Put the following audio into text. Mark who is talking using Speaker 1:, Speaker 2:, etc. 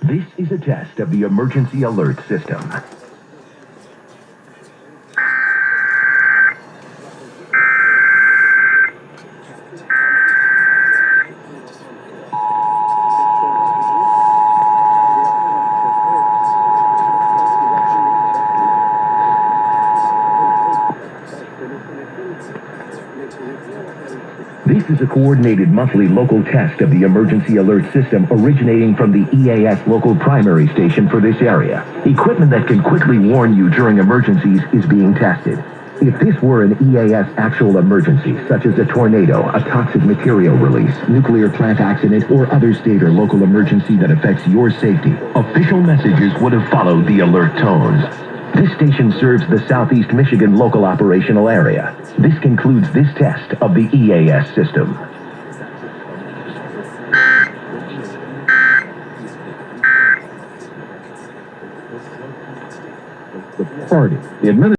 Speaker 1: This is a test of the emergency alert system. This is a coordinated monthly local test of the emergency alert system originating from the EAS local primary station for this area. Equipment that can quickly warn you during emergencies is being tested. If this were an EAS actual emergency, such as a tornado, a toxic material release, nuclear plant accident, or other state or local emergency that affects your safety, official messages would have followed the alert tones. This station serves the Southeast Michigan local operational area. This concludes this test of the EAS system.
Speaker 2: The party. The